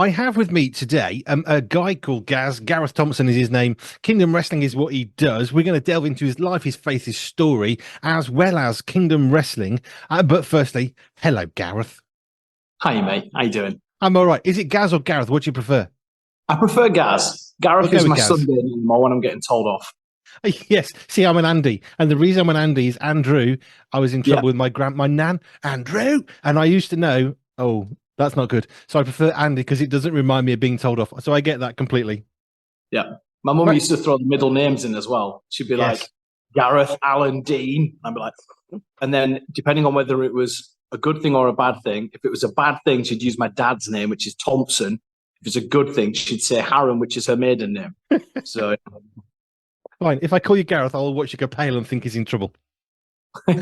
I have with me today a guy called Gareth Thompson is his name. Kingdom Wrestling is what he does. We're going to delve into his life, his faith, his story, as well as Kingdom Wrestling. But firstly, hello, Gareth. Hi, mate. How you doing? I'm all right. Is it Gaz or Gareth? What do you prefer? I prefer Gaz. We'll Gareth go is with my Gaz. Sunday name when I'm getting told off. Yes. See, I'm an Andy, and the reason I'm an Andy is Andrew. I was in Yeah, trouble with my nan, Andrew, and I used to know. Oh, that's not good. So I prefer Andy because it doesn't remind me of being told off. So I get that completely. yeah. My mum Right. used to throw the middle names in as well. She'd be like Yes. Gareth, Alan, Dean. I'd be like, and then depending on whether it was a good thing or a bad thing, if it was a bad thing, she'd use my dad's name, which is Thompson. If it's a good thing, she'd say Harren, which is her maiden name. So Fine. If I call you Gareth, I'll watch you go pale and think he's in trouble.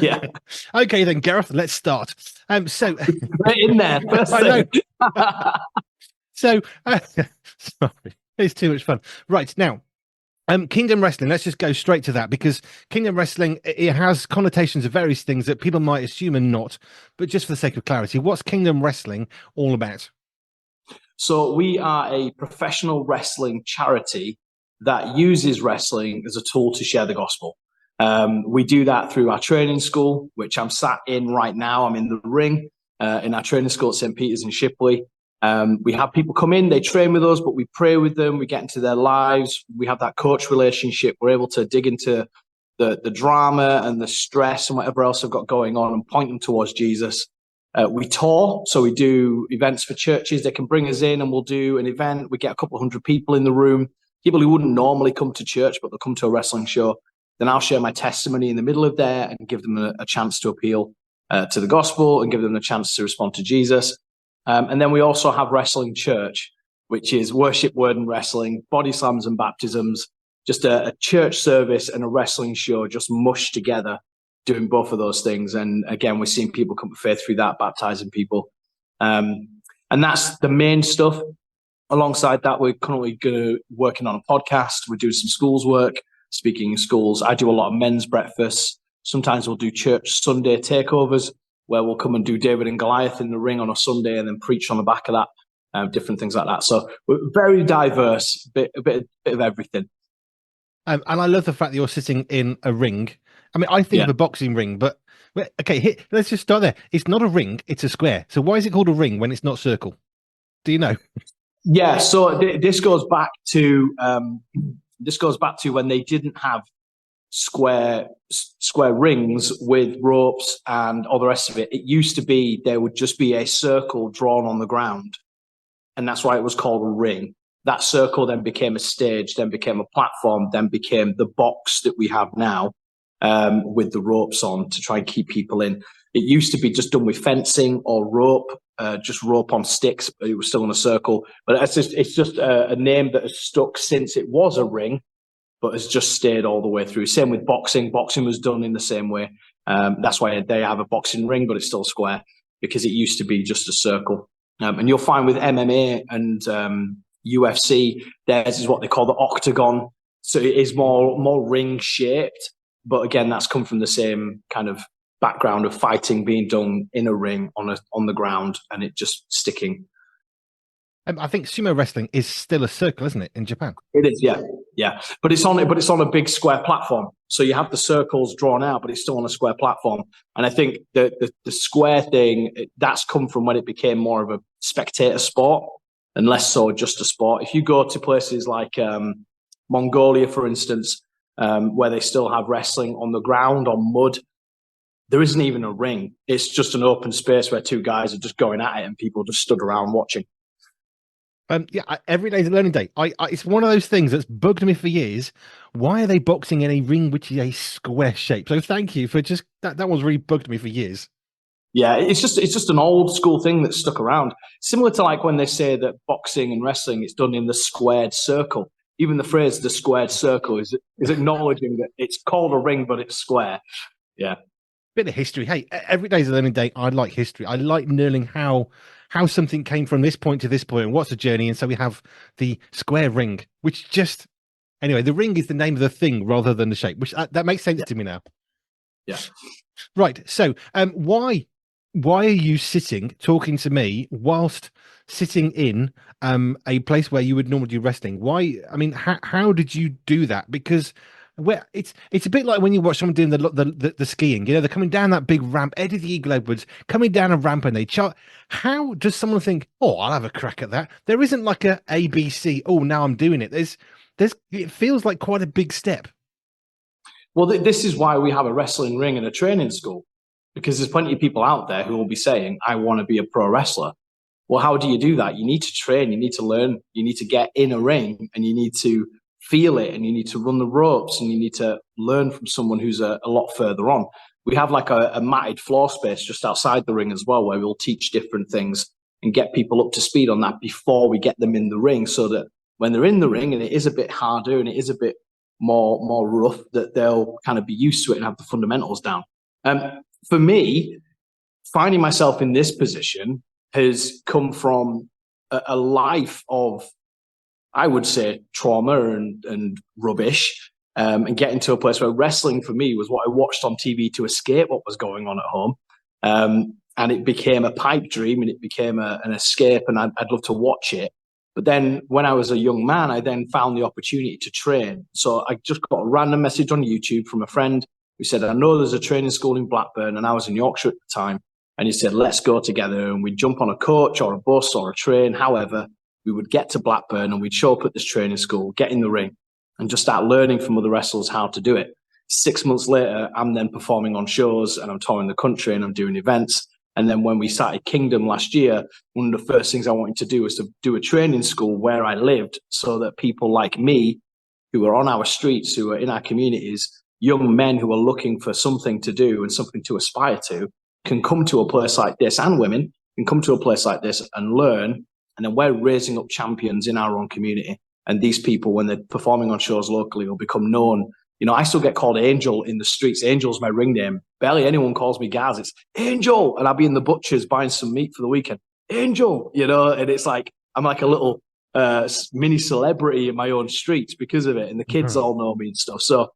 yeah, Okay, then, Gareth, let's start. So right in there. First I know. thing. So sorry, it's too much fun. Right now, Kingdom Wrestling. Let's just go straight to that because Kingdom Wrestling it has connotations of various things that people might assume and not. But just for the sake of clarity, what's Kingdom Wrestling all about? So we are a professional wrestling charity that uses wrestling as a tool to share the gospel. We do that through our training school, which I'm sat in right now. I'm in the ring in our training school at St. Peter's in Shipley. We have people come in, they train with us, but we pray with them. We get into their lives. We have that coach relationship. We're able to dig into the drama and the stress and whatever else they've got going on and point them towards Jesus. We tour, so we do events for churches. They can bring us in and we'll do an event. We get a couple of hundred people in the room, people who wouldn't normally come to church, but they'll come to a wrestling show. Then I'll share my testimony in the middle of there and give them a chance to appeal to the gospel and give them a chance to respond to Jesus. And then we also have Wrestling Church, which is worship, word, and wrestling, body slams and baptisms, just a church service and a wrestling show just mushed together, doing both of those things. And again, we're seeing people come to faith through that, baptizing people. And that's the main stuff. Alongside that, we're currently working on a podcast. We're doing some schools work, speaking in schools. I do a lot of men's breakfasts. Sometimes we'll do church Sunday takeovers where we'll come and do David and Goliath in the ring on a Sunday and then preach on the back of that, different things like that. So we're very diverse, a bit of everything. And I love the fact that you're sitting in a ring. I mean, I think Yeah. of a boxing ring, but okay, let's just start there. It's not a ring; it's a square. So why is it called a ring when it's not circle? Do you know? Yeah, so this goes back to when they didn't have square rings with ropes and all the rest of it. It used to be there would just be a circle drawn on the ground, and that's why it was called a ring. That circle then became a stage, then became a platform, then became the box that we have now, with the ropes on to try and keep people in. It used to be just done with fencing or rope, just rope on sticks, but it was still in a circle. But it's just a name that has stuck since it was a ring, but has just stayed all the way through. Same with boxing. Boxing was done in the same way. That's why they have a boxing ring, but it's still square because it used to be just a circle. And you'll find with MMA and UFC, theirs is what they call the octagon. So it is more ring shaped. But again, that's come from the same kind of background of fighting being done in a ring on the ground and it just sticking. I think sumo wrestling is still a circle, isn't it, in Japan? It is, yeah. But it's on a big square platform. So you have the circles drawn out, but it's still on a square platform. And I think the square thing that's come from when it became more of a spectator sport and less so just a sport. If you go to places like Mongolia, for instance, where they still have wrestling on the ground on mud, there isn't even a ring. It's just an open space where two guys are just going at it and people just stood around watching. Every day's a learning day. It's one of those things that's bugged me for years. Why are they boxing in a ring which is a square shape? So thank you for just that. That one's really bugged me for years. Yeah, it's just an old school thing that's stuck around. Similar to like when they say that boxing and wrestling is done in the squared circle. Even the phrase "the squared circle" is acknowledging that it's called a ring, but it's square. Yeah. Bit of history. Hey, every day's a learning day. I like history. I like learning how something came from this point to this point and what's the journey. And so we have the square ring, which just anyway, the ring is the name of the thing rather than the shape, which that makes sense to me now. Yeah. Right. So, why why are you sitting talking to me whilst sitting in a place where you would normally do wrestling? Why? I mean, how did you do that? Because where it's a bit like when you watch someone doing the skiing. You know, they're coming down that big ramp, Eddie the Eagle Edwards coming down a ramp, and they chart. How does someone think, oh, I'll have a crack at that? There isn't like a ABC. Oh, now I'm doing it. There's. It feels like quite a big step. Well, this is why we have a wrestling ring and a training school, because there's plenty of people out there who will be saying, I want to be a pro wrestler. Well, how do you do that? You need to train, you need to learn, you need to get in a ring, and you need to feel it, and you need to run the ropes, and you need to learn from someone who's a lot further on. We have like a matted floor space just outside the ring as well, where we'll teach different things and get people up to speed on that before we get them in the ring, so that when they're in the ring and it is a bit harder and it is a bit more rough, that they'll kind of be used to it and have the fundamentals down. For me, finding myself in this position has come from a life of, I would say, trauma and rubbish, and getting to a place where wrestling for me was what I watched on TV to escape what was going on at home. And it became a pipe dream, and it became an escape, and I'd love to watch it. But then when I was a young man, I then found the opportunity to train. So I just got a random message on YouTube from a friend who said, I know there's a training school in Blackburn, and I was in Yorkshire at the time. And he said, let's go together. And we'd jump on a coach or a bus or a train. However, we would get to Blackburn and we'd show up at this training school, get in the ring, and just start learning from other wrestlers how to do it. 6 months later, I'm then performing on shows, and I'm touring the country, and I'm doing events. And then when we started Kingdom last year, one of the first things I wanted to do was to do a training school where I lived, so that people like me, who are on our streets, who are in our communities, young men who are looking for something to do and something to aspire to, can come to a place like this, and women can come to a place like this and learn. And then we're raising up champions in our own community. And these people, when they're performing on shows locally, will become known. You know, I still get called Angel in the streets. Angel's my ring name. Barely anyone calls me Gaz. It's Angel. And I'll be in the butcher's buying some meat for the weekend. Angel, you know, and it's like, I'm like a little mini celebrity in my own streets because of it. And the kids all know me and stuff. So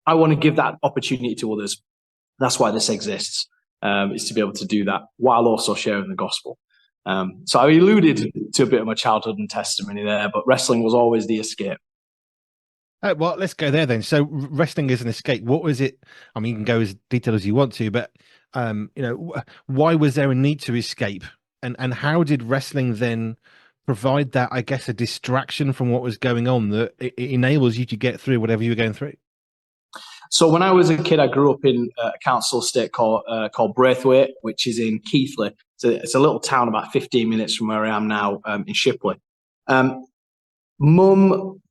I want to give that opportunity to others. That's why this exists, is to be able to do that while also sharing the gospel. So I alluded to a bit of my childhood and testimony there, but wrestling was always the escape. Well, let's go there then. So wrestling is an escape. What was it? I mean, you can go as detailed as you want to, but you know, why was there a need to escape? And how did wrestling then provide that, I guess, a distraction from what was going on that it enables you to get through whatever you were going through? So when I was a kid, I grew up in a council estate called Braithwaite, which is in Keighley. So it's a little town about 15 minutes from where I am now, in Shipley. Mum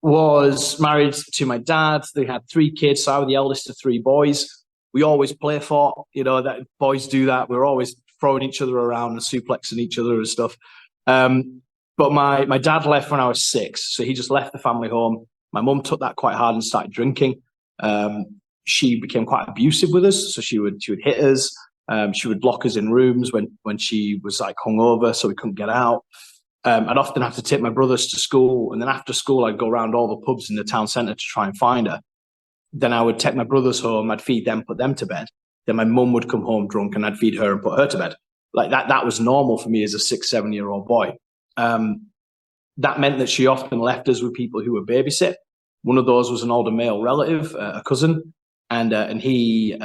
was married to my dad. They had 3 kids, so I was the eldest of 3 boys. We always play fought, you know, that boys do that. We're always throwing each other around and suplexing each other and stuff. But my dad left when I was 6, so he just left the family home. My mum took that quite hard and started drinking. She became quite abusive with us, so she would hit us. She would lock us in rooms when she was like hungover, so we couldn't get out. I'd often have to take my brothers to school, and then after school, I'd go around all the pubs in the town centre to try and find her. Then I would take my brothers home, I'd feed them, put them to bed. Then my mum would come home drunk, and I'd feed her and put her to bed. Like that was normal for me as a 6, 7-year-old boy. That meant that she often left us with people who would babysit. One of those was an older male relative, a cousin, and he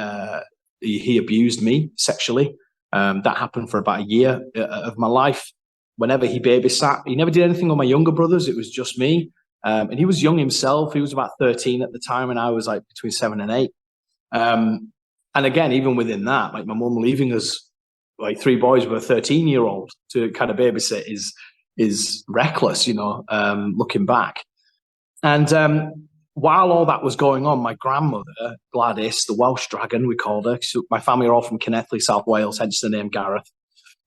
abused me sexually. That happened for about a year of my life. Whenever he babysat, he never did anything with my younger brothers. It was just me. And he was young himself. He was about 13 at the time, and I was like between 7 and 8. And again, even within that, like my mum leaving us like 3 boys with a 13-year-old to kind of babysit is reckless, you know, looking back. And while all that was going on, my grandmother, Gladys, the Welsh dragon, we called her. So my family are all from Kinethley, South Wales, hence the name Gareth,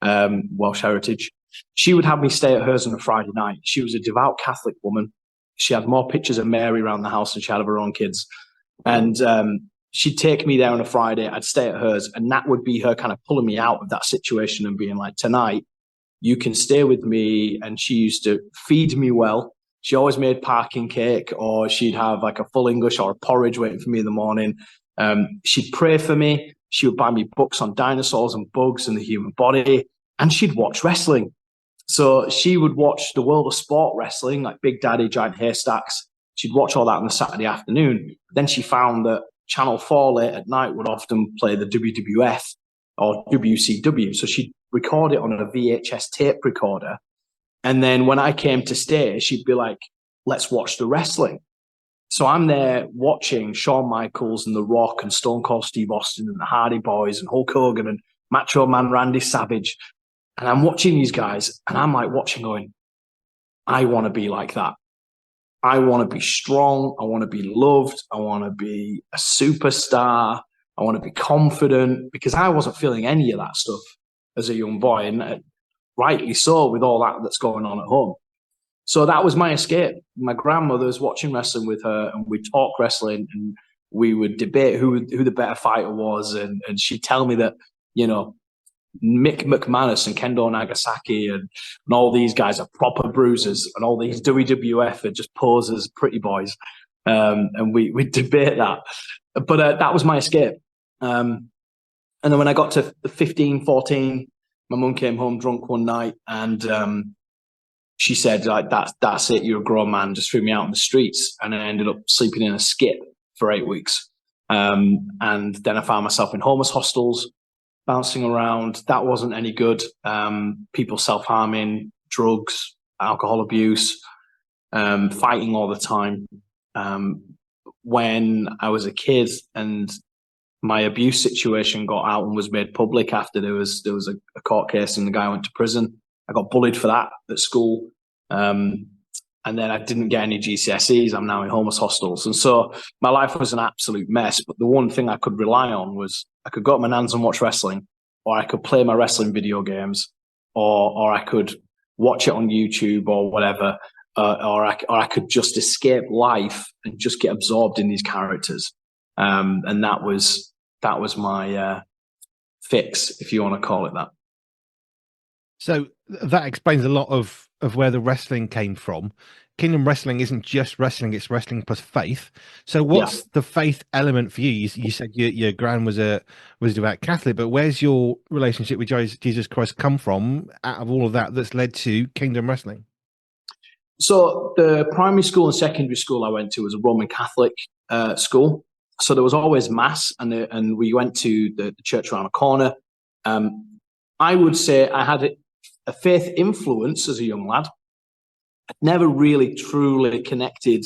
Welsh heritage. She would have me stay at hers on a Friday night. She was a devout Catholic woman. She had more pictures of Mary around the house than she had of her own kids. And she'd take me there on a Friday. I'd stay at hers. And that would be her kind of pulling me out of that situation and being like, tonight, you can stay with me. And she used to feed me well. She always made parking cake, or she'd have like a full English or a porridge waiting for me in the morning. She'd pray for me. She would buy me books on dinosaurs and bugs and the human body, and she'd watch wrestling. So she would watch the World of Sport wrestling, like Big Daddy, Giant Haystacks. She'd watch all that on the Saturday afternoon. Then she found that Channel 4 late at night would often play the WWF or WCW. So she'd record it on a VHS tape recorder. And then when I came to stay, she'd be like, let's watch the wrestling. So I'm there watching Shawn Michaels and The Rock and Stone Cold Steve Austin and the Hardy Boys and Hulk Hogan and Macho Man Randy Savage. And I'm watching these guys and I'm like watching going, I want to be like that. I want to be strong. I want to be loved. I want to be a superstar. I want to be confident, because I wasn't feeling any of that stuff as a young boy, and rightly so with all that that's going on at home. So that was my escape. My grandmother was watching wrestling with her, and we'd talk wrestling, and we would debate who the better fighter was, and she'd tell me that, you know, Mick McManus and Kendo Nagasaki and all these guys are proper bruisers, and all these WWF are just posers, pretty boys. And we'd debate that. But that was my escape. And then when I got to 15, 14, my mum came home drunk one night, and she said, like, that's it, you're a grown man, just threw me out in the streets. And I ended up sleeping in a skip for 8 weeks. And then I found myself in homeless hostels, bouncing around. That wasn't any good. People self-harming, drugs, alcohol abuse, fighting all the time. When I was a kid and my abuse situation got out and was made public after there was a court case and the guy went to prison, I got bullied for that at school. And then I didn't get any GCSEs. I'm now in homeless hostels. And so my life was an absolute mess. But the one thing I could rely on was I could go up my nans and watch wrestling, or I could play my wrestling video games, or I could watch it on YouTube or whatever, or I could just escape life and just get absorbed in these characters. And that was my fix, if you want to call it that. So that explains a lot of where the wrestling came from. Kingdom Wrestling isn't just wrestling, it's wrestling plus faith. So what's the faith element for you? You said your gran was devout Catholic, but where's your relationship with Jesus Christ come from out of all of that that's led to Kingdom Wrestling? So the primary school and secondary school I went to was a Roman Catholic school. So there was always mass, and we went to the church around the corner. I would say I had a faith influence as a young lad. I'd never really truly connected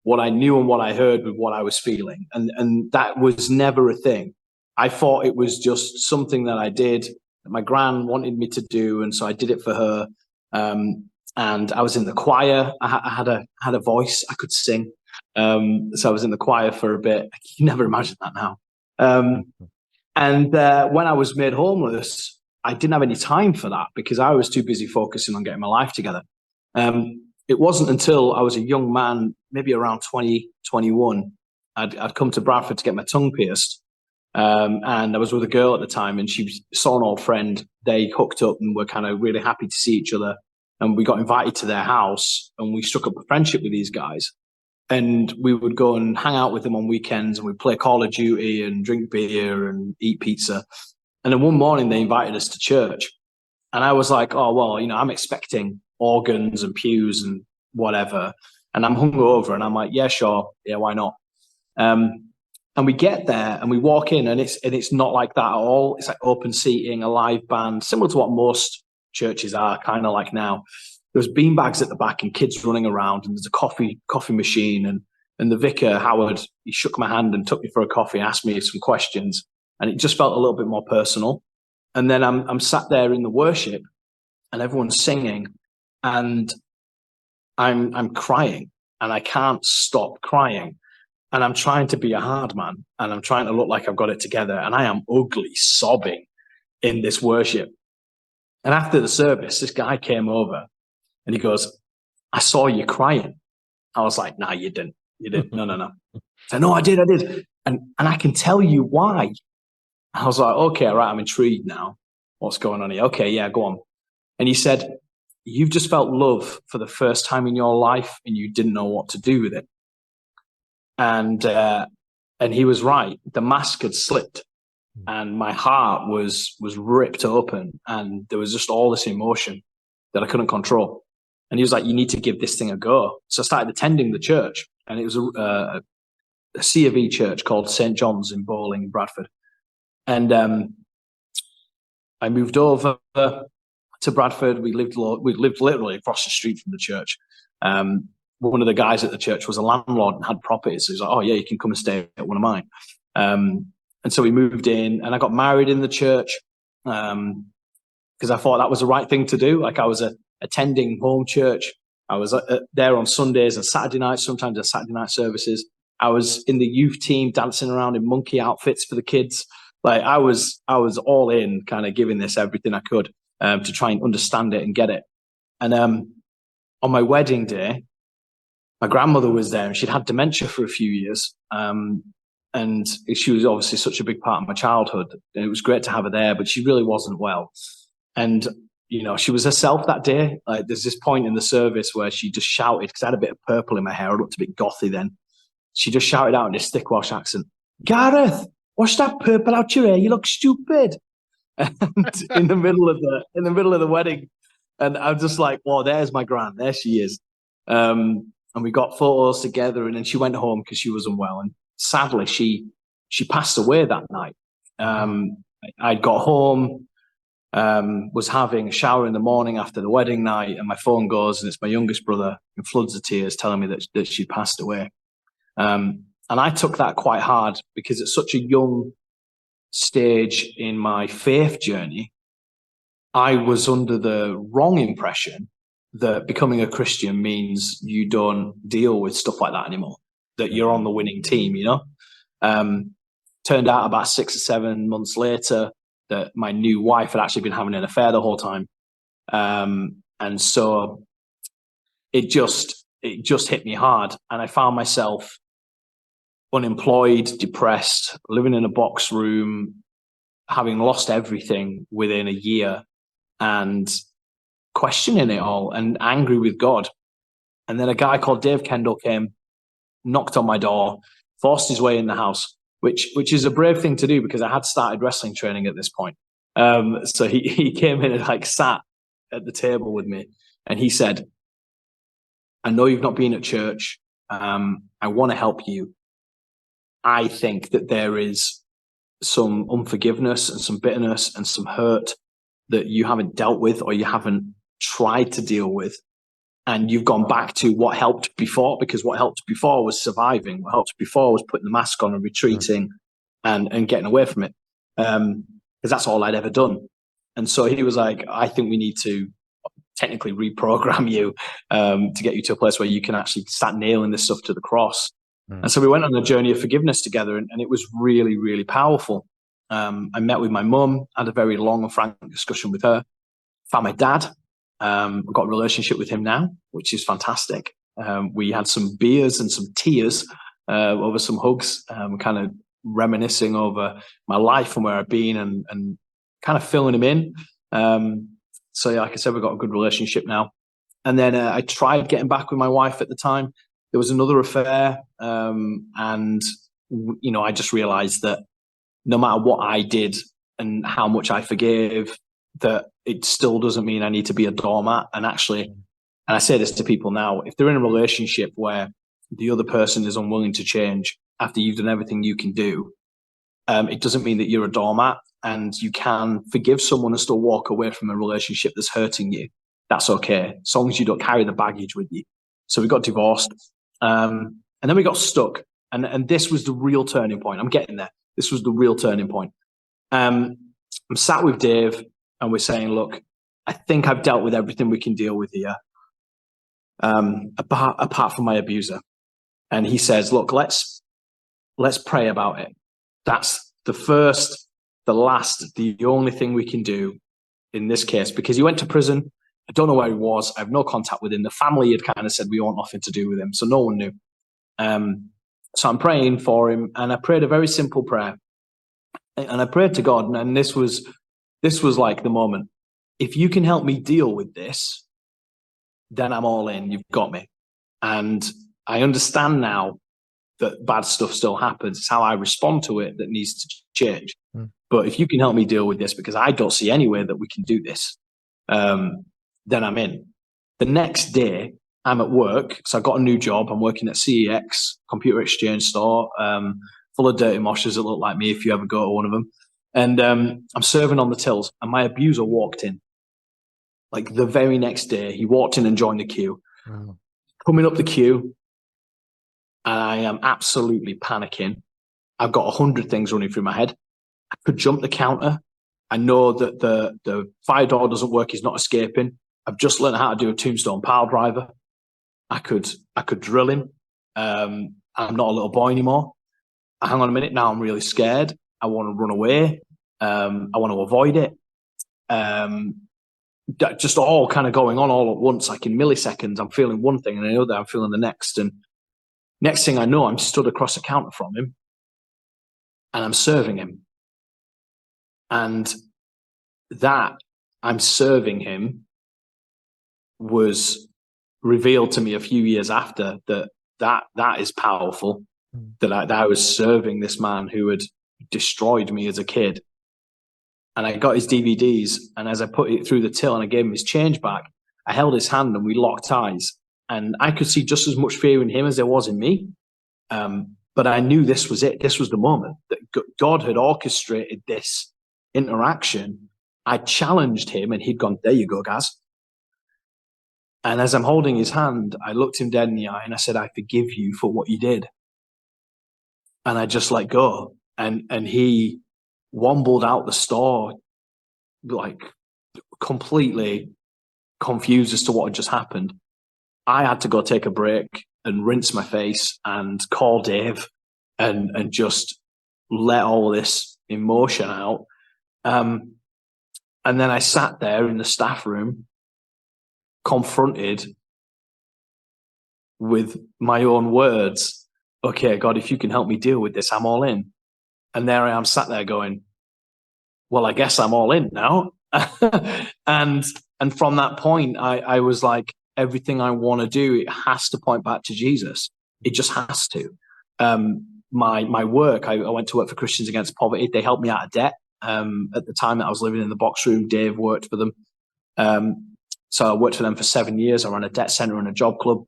what I knew and what I heard with what I was feeling. And that was never a thing. I thought it was just something that I did, that my gran wanted me to do. And so I did it for her. And I was in the choir. I had a voice. I could sing. So I was in the choir for a bit. I can never imagine that now. And when I was made homeless, I didn't have any time for that because I was too busy focusing on getting my life together. It wasn't until I was a young man, maybe around 20, 21, I'd come to Bradford to get my tongue pierced. And I was with a girl at the time, and she saw an old friend. They hooked up and were kind of really happy to see each other. And we got invited to their house, and we struck up a friendship with these guys. And we would go and hang out with them on weekends, and we'd play Call of Duty and drink beer and eat pizza. And then one morning they invited us to church. And I was like, oh, well, you know, I'm expecting organs and pews and whatever. And I'm hungover, and I'm like, yeah, sure. Yeah, why not? And we get there and we walk in, and it's not like that at all. It's like open seating, a live band, similar to what most churches are kind of like now. There's beanbags at the back and kids running around, and there's a coffee machine. And the vicar, Howard, he shook my hand and took me for a coffee, asked me some questions. And it just felt a little bit more personal. And then I'm sat there in the worship, and everyone's singing, and I'm crying, and I can't stop crying. And I'm trying to be a hard man, and I'm trying to look like I've got it together. And I am ugly sobbing in this worship. And after the service, this guy came over and he goes, I saw you crying. I was like, nah, you didn't. You didn't. No. I said, no, I did. And I can tell you why. I was like, okay, all right, I'm intrigued now. What's going on here? Okay, yeah, go on. And he said, you've just felt love for the first time in your life, and you didn't know what to do with it. And he was right. The mask had slipped. and my heart was ripped open, and there was just all this emotion that I couldn't control. And he was like, "You need to give this thing a go." So I started attending the church, and it was a C of E church called St. John's in Bowling, Bradford. And I moved over to Bradford. We lived literally across the street from the church. One of the guys at the church was a landlord and had properties. So he was like, "Oh yeah, you can come and stay at one of mine." And so we moved in, and I got married in the church because I thought that was the right thing to do. Like, I was attending home church. I was there on Sundays and Saturday nights, sometimes at Saturday night services. I was in the youth team dancing around in monkey outfits for the kids. Like, I was all in, kind of giving this everything I could to try and understand it and get it. And on my wedding day, my grandmother was there, and she'd had dementia for a few years. And she was obviously such a big part of my childhood. And it was great to have her there, but she really wasn't well. And, you know, she was herself that day. Like, there's this point in the service where she just shouted, because I had a bit of purple in my hair. I looked a bit gothy then. She just shouted out in this thick Welsh accent, "Gareth, wash that purple out your hair. You look stupid." And in the middle of the wedding. And I'm just like, "Well, there's my gran. There she is." And we got photos together, and then she went home because she was unwell. And sadly, she passed away that night. I got home, was having a shower in the morning after the wedding night, and my phone goes, and it's my youngest brother in floods of tears telling me that she passed away. And I took that quite hard, because at such a young stage in my faith journey, I was under the wrong impression that becoming a Christian means you don't deal with stuff like that anymore, that you're on the winning team, you know? Turned out about 6 or 7 months later that my new wife had actually been having an affair the whole time. And so it just hit me hard. And I found myself unemployed, depressed, living in a box room, having lost everything within a year, and questioning it all and angry with God. And then a guy called Dave Kendall came, knocked on my door, forced his way in the house, which is a brave thing to do, because I had started wrestling training at this point. So he came in and like sat at the table with me, and he said, "I know you've not been at church. I want to help you. I think that there is some unforgiveness and some bitterness and some hurt that you haven't dealt with, or you haven't tried to deal with. And you've gone back to what helped before, because what helped before was surviving. What helped before was putting the mask on and retreating and getting away from it. Because that's all I'd ever done." And so he was like, "I think we need to technically reprogram you to get you to a place where you can actually start nailing this stuff to the cross." And so we went on a journey of forgiveness together, and it was really, really powerful. I met with my mum, had a very long and frank discussion with her, found my dad. I've got a relationship with him now, which is fantastic. We had some beers and some tears over some hugs, kind of reminiscing over my life and where I've been, and kind of filling him in. So yeah, like I said, we've got a good relationship now. And then I tried getting back with my wife at the time. There was another affair, and you know, I just realized that no matter what I did and how much I forgave, that it still doesn't mean I need to be a doormat. And actually, and I say this to people now, if they're in a relationship where the other person is unwilling to change after you've done everything you can do, it doesn't mean that you're a doormat, and you can forgive someone and still walk away from a relationship that's hurting you. That's okay, as long as you don't carry the baggage with you. So we got divorced, and then we got stuck. And this was the real turning point. I'm getting there. This was the real turning point. I'm sat with Dave, and we're saying, "Look, I think I've dealt with everything we can deal with here, apart from my abuser." And he says, "Look, let's pray about it. That's the first, the last, the only thing we can do in this case, because he went to prison. I don't know where he was. I have no contact with him. The family had kind of said we want nothing to do with him, so no one knew. So I'm praying for him, and I prayed a very simple prayer, and I prayed to God, and this was like the moment. If you can help me deal with this, then I'm all in. You've got me. And I understand now that bad stuff still happens. It's how I respond to it that needs to change. But if you can help me deal with this, because I don't see any way that we can do this, then I'm in. The next day, I'm at work. So I got a new job. I'm working at CEX, computer exchange store, full of dirty moshers that look like me if you ever go to one of them. And I'm serving on the tills, and my abuser walked in. Like the very next day, he walked in and joined the queue. Wow. Coming up the queue, and I am absolutely panicking. I've got 100 things running through my head. I could jump the counter. I know that the fire door doesn't work. He's not escaping. I've just learned how to do a tombstone pile driver. I could drill him. I'm not a little boy anymore. Hang on a minute. Now I'm really scared. I want to run away. I want to avoid it. Just all kind of going on all at once, like in milliseconds. I'm feeling one thing and another. I'm feeling the next. And next thing I know, I'm stood across the counter from him and I'm serving him. And that I'm serving him was revealed to me a few years after that is powerful, that I was serving this man who had destroyed me as a kid. And I got his DVDs, and as I put it through the till and I gave him his change back, I held his hand and we locked eyes. And I could see just as much fear in him as there was in me. But I knew this was it. This was the moment that God had orchestrated this interaction. I challenged him and he'd gone, there you go, Gaz. And as I'm holding his hand, I looked him dead in the eye and I said, I forgive you for what you did. And I just let go. And he wombled out the store, like completely confused as to what had just happened. I had to go take a break and rinse my face and call Dave and just let all this emotion out. And then I sat there in the staff room, confronted with my own words. Okay, God, if you can help me deal with this, I'm all in. And there I am sat there going, well, I guess I'm all in now. and from that point, I was like, everything I want to do, it has to point back to Jesus. It just has to. My work, I went to work for Christians Against Poverty. They helped me out of debt. At the time that I was living in the box room, Dave worked for them. So I worked for them for 7 years. I ran a debt center and a job club,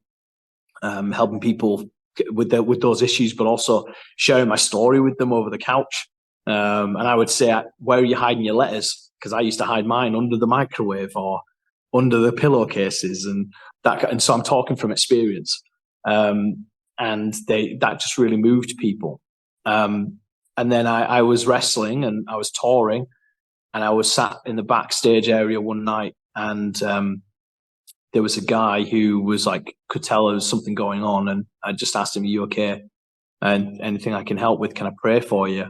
helping people with those issues, but also sharing my story with them over the couch. And I would say, where are you hiding your letters? Because I used to hide mine under the microwave or under the pillowcases and that. And so I'm talking from experience. And that just really moved people. And then I was wrestling and I was touring and I was sat in the backstage area one night and there was a guy who was like, could tell there was something going on. And I just asked him, are you okay? And anything I can help with, can I pray for you?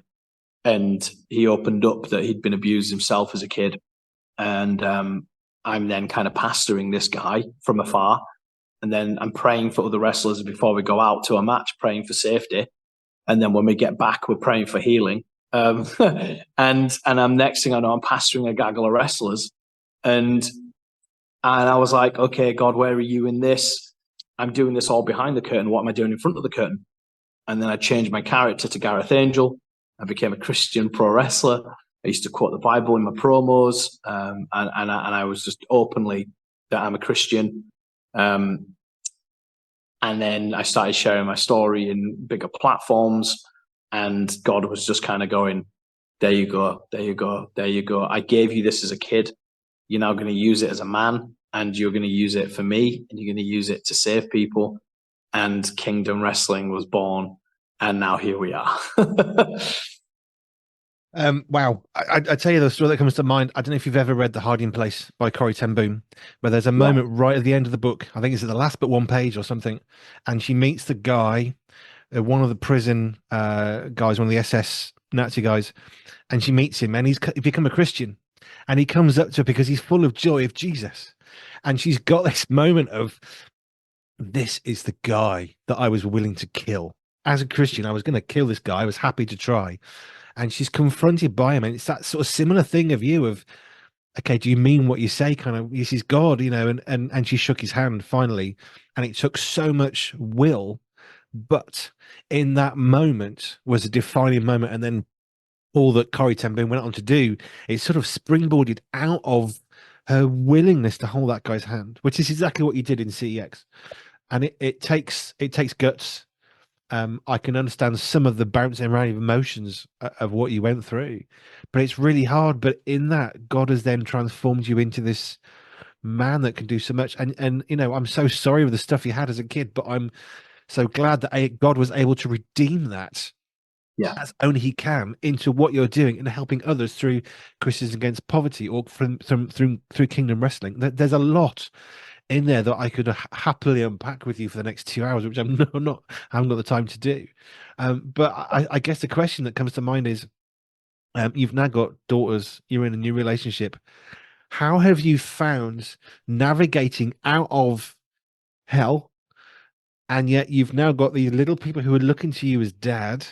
And he opened up that he'd been abused himself as a kid. And I'm then kind of pastoring this guy from afar. And then I'm praying for other wrestlers before we go out to a match, praying for safety. And then when we get back, we're praying for healing. And I'm next thing I know, I'm pastoring a gaggle of wrestlers. And I was like, okay, God, where are you in this? I'm doing this all behind the curtain. What am I doing in front of the curtain? And then I changed my character to Gareth Angel. I became a Christian pro wrestler. I used to quote the Bible in my promos. And I was just openly that I'm a Christian. And then I started sharing my story in bigger platforms. And God was just kind of going, there you go, there you go, there you go. I gave you this as a kid. You're now going to use it as a man, and you're going to use it for me, and you're going to use it to save people. And Kingdom Wrestling was born, and now here we are. Wow. I tell you the story that comes to mind. I don't know if you've ever read The Hiding Place by Corrie ten Boom, where there's a moment right at the end of the book. I think it's at the last but one page or something. And she meets the guy, one of the prison guys, one of the SS Nazi guys. And she meets him and he's become a Christian. And he comes up to her because he's full of joy of Jesus. And she's got this moment of, this is the guy that I was willing to kill. As a Christian, I was going to kill this guy. I was happy to try. And she's confronted by him. And it's that sort of similar thing of you of, okay, do you mean what you say? Kind of, this is God, you know, and she shook his hand finally. And it took so much will, but in that moment was a defining moment. And then all that Corrie ten Boom went on to do, it sort of springboarded out of her willingness to hold that guy's hand, which is exactly what you did in CEX. And it takes guts. I can understand some of the bouncing around of emotions of what you went through, but it's really hard. But in that, God has then transformed you into this man that can do so much. And you know, I'm so sorry with the stuff you had as a kid, but I'm so glad that God was able to redeem that, as only He can, into what you're doing and helping others through Christians Against Poverty or through Kingdom Wrestling. There's a lot in there that I could happily unpack with you for the next 2 hours, which I haven't got the time to do. But I guess the question that comes to mind is, you've now got daughters, you're in a new relationship. How have you found navigating out of hell, and yet you've now got these little people who are looking to you as dad?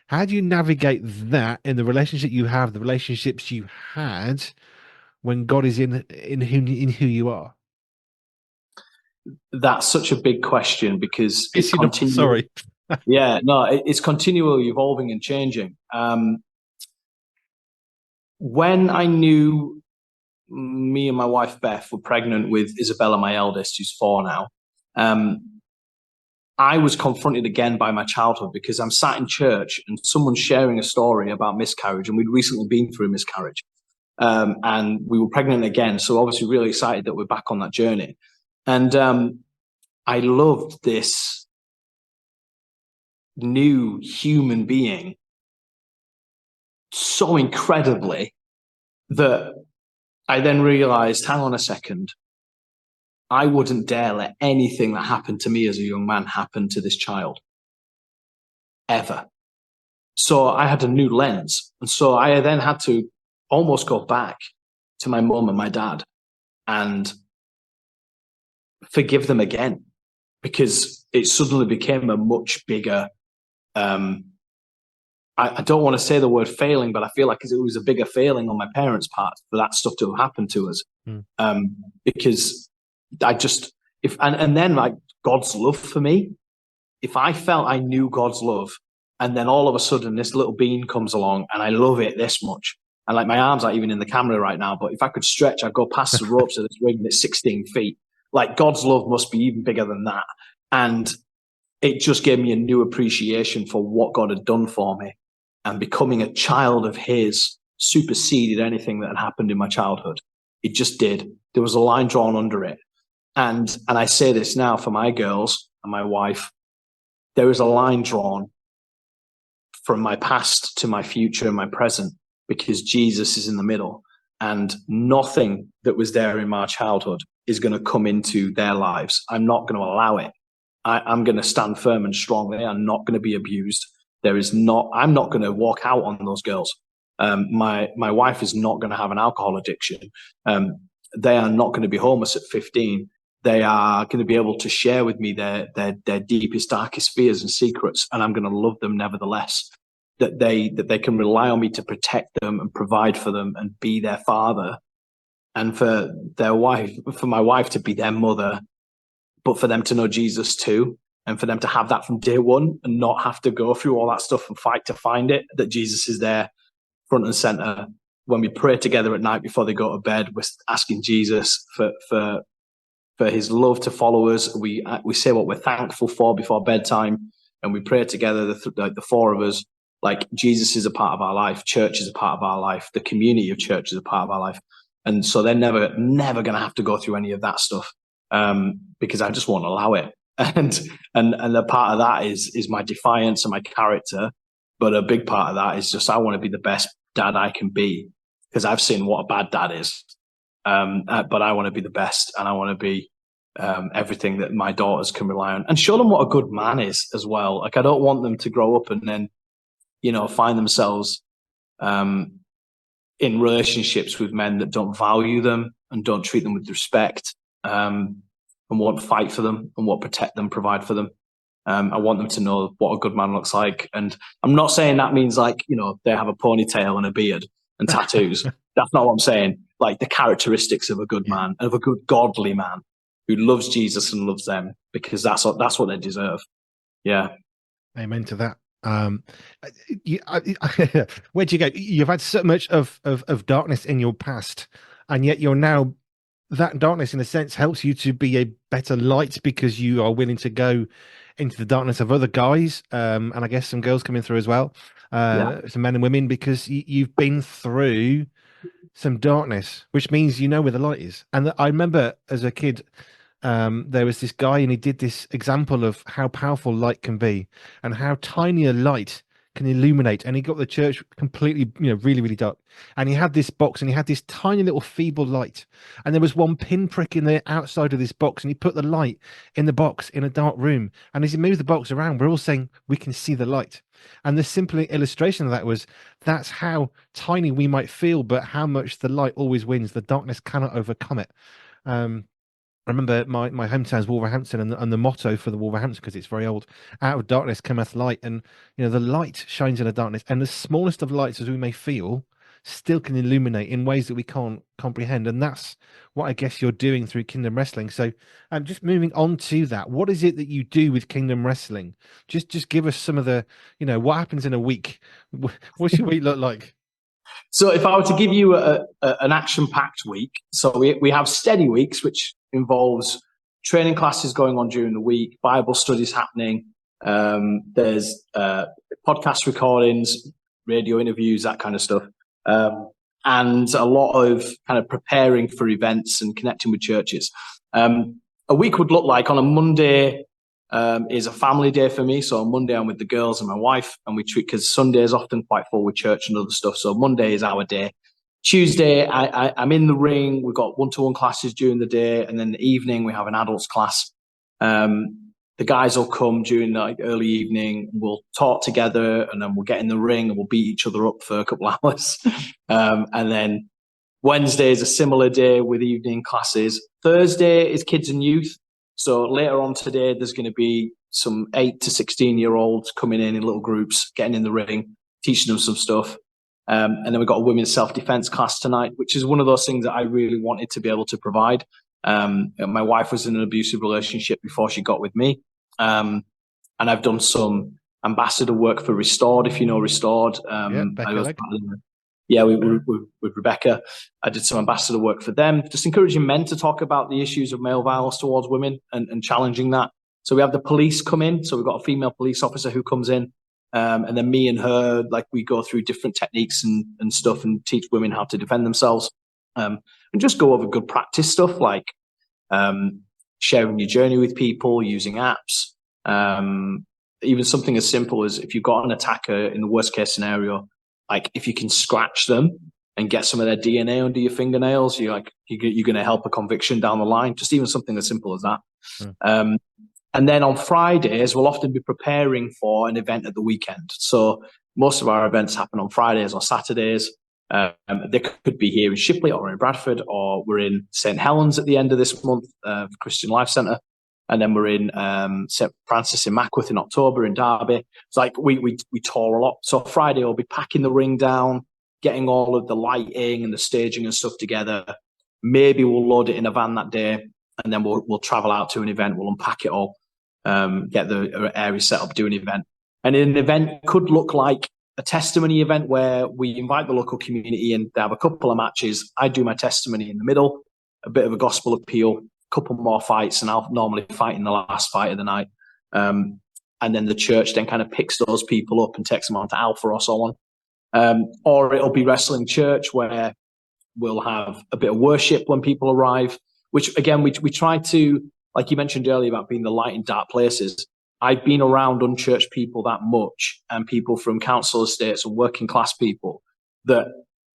How do you navigate that in the relationship you have, the relationships you had, when God is in who you are? That's such a big question because it's sorry. It's continually evolving and changing. When I knew me and my wife Beth were pregnant with Isabella, my eldest, who's 4 now, I was confronted again by my childhood, because I'm sat in church and someone's sharing a story about miscarriage, and we'd recently been through a miscarriage, and we were pregnant again. So obviously really excited that we're back on that journey. And I loved this new human being so incredibly that I then realized, hang on a second, I wouldn't dare let anything that happened to me as a young man happen to this child, ever. So I had a new lens. And so I then had to almost go back to my mum and my dad and forgive them again, because it suddenly became a much bigger, I don't want to say the word failing, but I feel like it was a bigger failing on my parents' part for that stuff to have happened to us. Because I just, and then like God's love for me, if I felt I knew God's love, and then all of a sudden this little bean comes along and I love it this much, and like my arms aren't even in the camera right now, but if I could stretch, I'd go past the ropes of this ring that's 16 feet. Like God's love must be even bigger than that. And it just gave me a new appreciation for what God had done for me. And becoming a child of His superseded anything that had happened in my childhood. It just did. There was a line drawn under it. And I say this now for my girls and my wife, there is a line drawn from my past to my future and my present, because Jesus is in the middle, and nothing that was there in my childhood is going to come into their lives. I'm not going to allow it. I'm going to stand firm and strong. They are not going to be abused. I'm not going to walk out on those girls. My wife is not going to have an alcohol addiction. They are not going to be homeless at 15. They are going to be able to share with me their deepest, darkest fears and secrets, and I'm going to love them nevertheless. That they can rely on me to protect them and provide for them and be their father, and for my wife to be their mother, but for them to know Jesus too, and for them to have that from day one and not have to go through all that stuff and fight to find it. That Jesus is there, front and center. When we pray together at night before they go to bed, we're asking Jesus for His love to follow us. We say what we're thankful for before bedtime, and we pray together, the 4 of us. Like Jesus is a part of our life, church is a part of our life, the community of church is a part of our life. And so they're never going to have to go through any of that stuff, because I just won't allow it. And a part of that is my defiance and my character. But a big part of that is just, I want to be the best dad I can be, because I've seen what a bad dad is. But I want to be the best, and I want to be everything that my daughters can rely on, and show them what a good man is as well. Like, I don't want them to grow up and then, find themselves in relationships with men that don't value them and don't treat them with respect, and won't fight for them and won't protect them, provide for them. I want them to know what a good man looks like. And I'm not saying that means like, they have a ponytail and a beard and tattoos. That's not what I'm saying. Like the characteristics of a good man, of a good godly man who loves Jesus and loves them, because that's what they deserve. Yeah. Amen to that. Um, you, where do you go? You've had so much of darkness in your past, and yet you're now that darkness, in a sense, helps you to be a better light because you are willing to go into the darkness of other guys, and I guess some girls coming through as well, Yeah. some men and women, because you've been through some darkness, which means you know where the light is. And I remember as a kid, there was this guy and he did this example of how powerful light can be and how tiny a light can illuminate. And he got the church completely, really, really dark. And he had this box and he had this tiny little feeble light. And there was one pinprick in the outside of this box. And he put the light in the box in a dark room. And as he moved the box around, we're all saying, we can see the light. And the simple illustration of that was that's how tiny we might feel, but how much the light always wins. The darkness cannot overcome it. I remember my hometown's Wolverhampton, and the motto for the Wolverhampton, because it's very old, out of darkness cometh light. And the light shines in the darkness, and the smallest of lights as we may feel still can illuminate in ways that we can't comprehend. And that's what I guess you're doing through Kingdom Wrestling. So just moving on to that, what is it that you do with Kingdom Wrestling? Just give us some of the, what happens in a week. What's your week look like? So if I were to give you an action-packed week, so we have steady weeks, which involves training classes going on during the week, Bible studies happening. There's podcast recordings, radio interviews, that kind of stuff. And a lot of kind of preparing for events and connecting with churches. A week would look like on a Monday is a family day for me. So on Monday, I'm with the girls and my wife, and we treat, because Sunday is often quite full with church and other stuff. So Monday is our day. Tuesday, I'm in the ring. We've got one-to-one classes during the day, and then the evening we have an adults class. The guys will come during the early evening. We'll talk together, and then we'll get in the ring and we'll beat each other up for a couple of hours. And then Wednesday is a similar day with evening classes. Thursday is kids and youth. So later on today, there's going to be some 8 to 16-year-olds coming in little groups, getting in the ring, teaching them some stuff. And then we've got a women's self-defense class tonight, which is one of those things that I really wanted to be able to provide. My wife was in an abusive relationship before she got with me. And I've done some ambassador work for Restored, if you know Restored. With Rebecca. I did some ambassador work for them, just encouraging men to talk about the issues of male violence towards women and challenging that. So we have the police come in. So we've got a female police officer who comes in. And then me and her, we go through different techniques and stuff and teach women how to defend themselves. And just go over good practice stuff like sharing your journey with people, using apps. Even something as simple as if you've got an attacker in the worst case scenario, if you can scratch them and get some of their DNA under your fingernails, you're going to help a conviction down the line. Just even something as simple as that. Mm. And then on Fridays, we'll often be preparing for an event at the weekend. So most of our events happen on Fridays or Saturdays. They could be here in Shipley or in Bradford, or we're in St. Helens at the end of this month, Christian Life Centre. And then we're in St. Francis in Mackworth in October in Derby. It's we tour a lot. So Friday we'll be packing the ring down, getting all of the lighting and the staging and stuff together. Maybe we'll load it in a van that day, and then we'll travel out to an event. We'll unpack it all, get the area set up, do an event. And an event could look like a testimony event where we invite the local community and they have a couple of matches. I do my testimony in the middle, a bit of a gospel appeal, couple more fights, and I'll normally fight in the last fight of the night. And then the church then kind of picks those people up and takes them on to Alpha or so on. Or it'll be Wrestling Church where we'll have a bit of worship when people arrive, which again, we try to, like you mentioned earlier about being the light in dark places. I've been around unchurched people that much, and people from council estates and working class people, that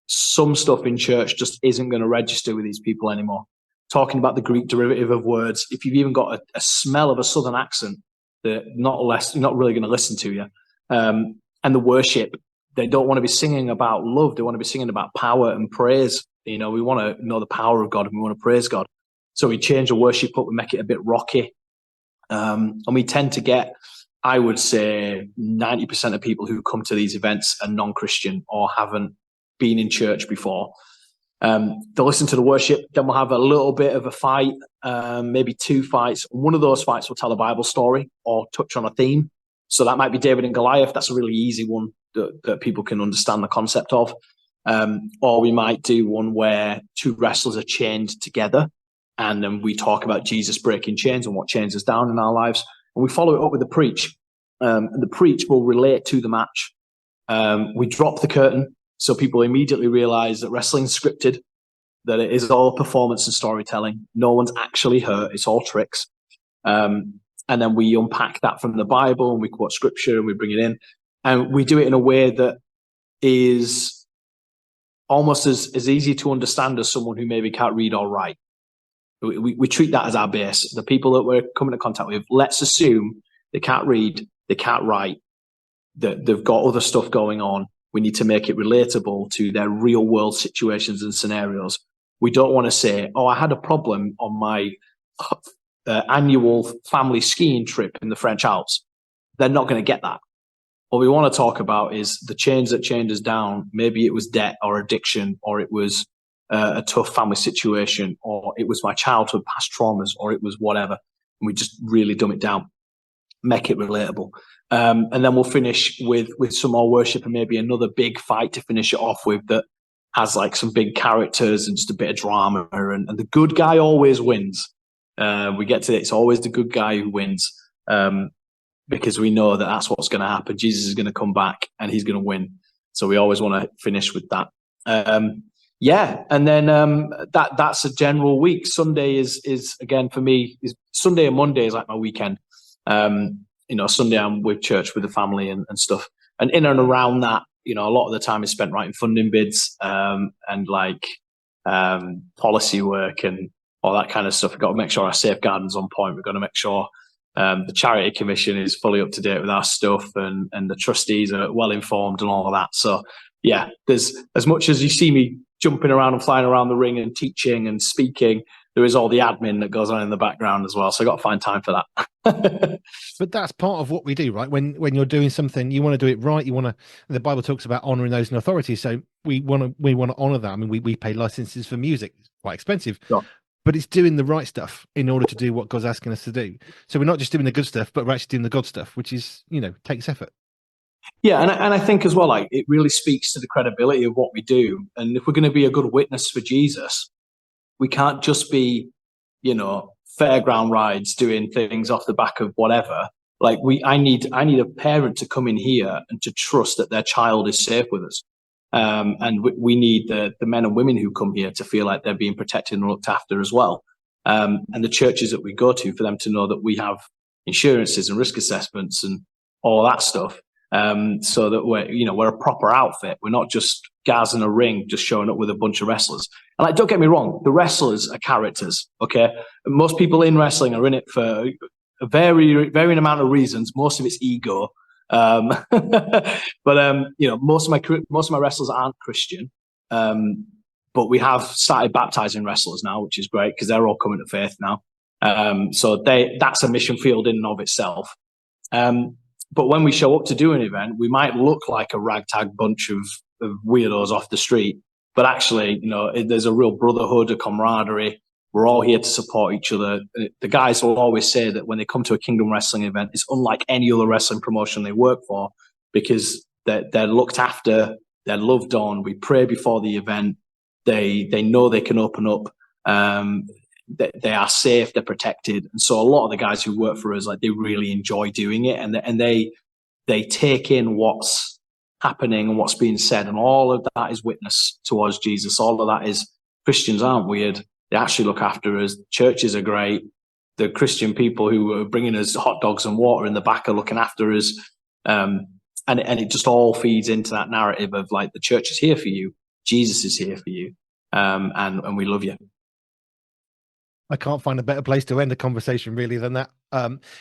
some stuff in church just isn't going to register with these people anymore. Talking about the Greek derivative of words, if you've even got a smell of a southern accent, they're not really going to listen to you. And the worship, they don't want to be singing about love. They want to be singing about power and praise. We want to know the power of God, and we want to praise God. So we change the worship up, we make it a bit rocky. And we tend to get, I would say, 90% of people who come to these events are non-Christian or haven't been in church before. They'll listen to the worship, then we'll have a little bit of a fight, maybe 2 fights. One of those fights will tell a Bible story or touch on a theme. So that might be David and Goliath. That's a really easy one that people can understand the concept of. Or we might do one where two wrestlers are chained together, and then we talk about Jesus breaking chains and what chains us down in our lives. And we follow it up with the preach. The preach will relate to the match. We drop the curtain so people immediately realize that wrestling's scripted, that it is all performance and storytelling. No one's actually hurt. It's all tricks. And then we unpack that from the Bible, and we quote scripture, and we bring it in. And we do it in a way that is almost as easy to understand as someone who maybe can't read or write. We treat that as our base. The people that we're coming into contact with, let's assume they can't read, they can't write, that they've got other stuff going on. We need to make it relatable to their real world situations and scenarios. We don't want to say, oh, I had a problem on my annual family skiing trip in the French Alps. They're not going to get that. What we want to talk about is the chains that chained us down. Maybe it was debt or addiction, or it was a tough family situation, or it was my childhood past traumas, or it was whatever. And we just really dumb it down, make it relatable. And then we'll finish with some more worship and maybe another big fight to finish it off with that has like some big characters and just a bit of drama. And the good guy always wins. We get to it. It's always the good guy who wins, because we know that that's what's going to happen. Jesus is going to come back and he's going to win. So we always want to finish with that. And then that's a general week. Sunday is again for me. Sunday and Monday is like my weekend. Sunday I'm with church with the family and stuff. And in and around that, a lot of the time is spent writing funding bids and policy work and all that kind of stuff. We've got to make sure our safeguarding's on point. We've got to make sure the Charity Commission is fully up to date with our stuff and the trustees are well informed and all of that. So, yeah, there's as much as you see me jumping around and flying around the ring and teaching and speaking, there is all the admin that goes on in the background as well. So I've got to find time for that. But that's part of what we do, right? When you're doing something, you want to do it right. The Bible talks about honoring those in authority. So we want to honor that. I mean, we pay licenses for music. It's quite expensive. Sure. But it's doing the right stuff in order to do what God's asking us to do. So we're not just doing the good stuff, but we're actually doing the God stuff, which is, takes effort. Yeah, and I think as well, like it really speaks to the credibility of what we do. And if we're going to be a good witness for Jesus, we can't just be, fairground rides doing things off the back of whatever. Like I need a parent to come in here and to trust that their child is safe with us. And we need the men and women who come here to feel like they're being protected and looked after as well. And the churches that we go to, for them to know that we have insurances and risk assessments and all that stuff. So that we're a proper outfit. We're not just guys in a ring just showing up with a bunch of wrestlers. And like, don't get me wrong, the wrestlers are characters. Okay, most people in wrestling are in it for a varying amount of reasons. Most of it's ego. But most of my wrestlers aren't Christian. But we have started baptizing wrestlers now, which is great because they're all coming to faith now. So that's a mission field in and of itself. But when we show up to do an event, we might look like a ragtag bunch of weirdos off the street. But actually, there's a real brotherhood, a camaraderie. We're all here to support each other. The guys will always say that when they come to a Kingdom Wrestling event, it's unlike any other wrestling promotion they work for because they're looked after, they're loved on. We pray before the event. They know they can open up. They are safe, they're protected. And so a lot of the guys who work for us, like they really enjoy doing it and they take in what's happening and what's being said. And all of that is witness towards Jesus. All of that is Christians aren't weird. They actually look after us. Churches are great. The Christian people who are bringing us hot dogs and water in the back are looking after us. And it just all feeds into that narrative of like, the church is here for you. Jesus is here for you. And we love you. I can't find a better place to end a conversation really than that.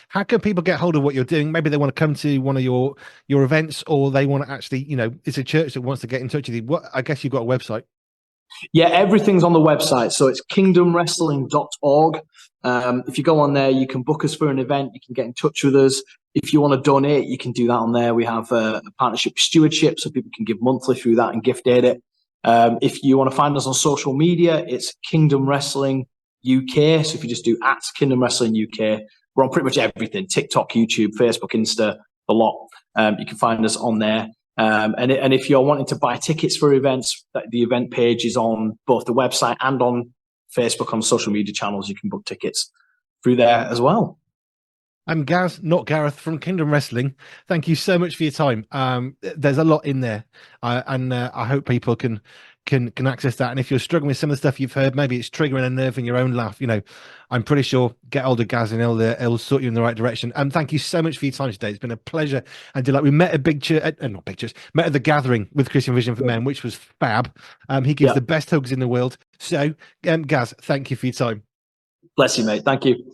How can people get hold of what you're doing? Maybe they want to come to one of your events, or they want to actually, it's a church that wants to get in touch with you. I guess you've got a website. Yeah, everything's on the website. So it's kingdomwrestling.org. If you go on there, you can book us for an event. You can get in touch with us. If you want to donate, you can do that on there. We have a partnership stewardship, so people can give monthly through that and gift aid it. If you want to find us on social media, it's Kingdom Wrestling UK. So if you just do @Kingdom Wrestling UK, we're on pretty much everything: TikTok, YouTube, Facebook, Insta. the lot. You can find us on there. And if you're wanting to buy tickets for events, the event page is on both the website and on Facebook, on social media channels. You can book tickets through there as well. I'm Gaz, not Gareth, from Kingdom Wrestling. Thank you so much for your time. There's a lot in there, and I hope people can access that. And if you're struggling with some of the stuff you've heard, maybe it's triggering a nerve in your own laugh, I'm pretty sure get hold of Gaz and he'll sort you in the right direction. And thank you so much for your time today. It's been a pleasure and delight. We met at met at the gathering with Christian Vision for Men, which was fab. He gives the best hugs in the world. So, Gaz, thank you for your time. Bless you, mate. Thank you.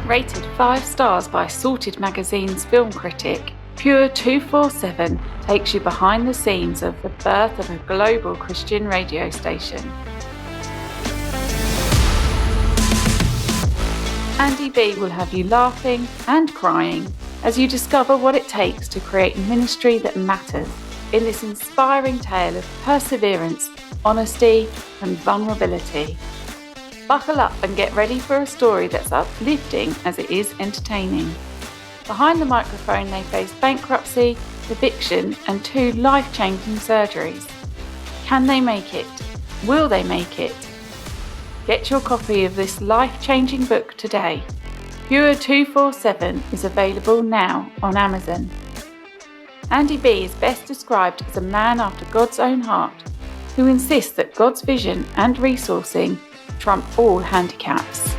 Rated 5 stars by Sorted Magazine's film critic, Pure 247 takes you behind the scenes of the birth of a global Christian radio station. Andy B will have you laughing and crying as you discover what it takes to create ministry that matters in this inspiring tale of perseverance, honesty, and vulnerability. Buckle up and get ready for a story that's uplifting as it is entertaining. Behind the microphone, they face bankruptcy, eviction, and 2 life-changing surgeries. Can they make it? Will they make it? Get your copy of this life-changing book today. Pure 247 is available now on Amazon. Andy B is best described as a man after God's own heart, who insists that God's vision and resourcing trump all handicaps.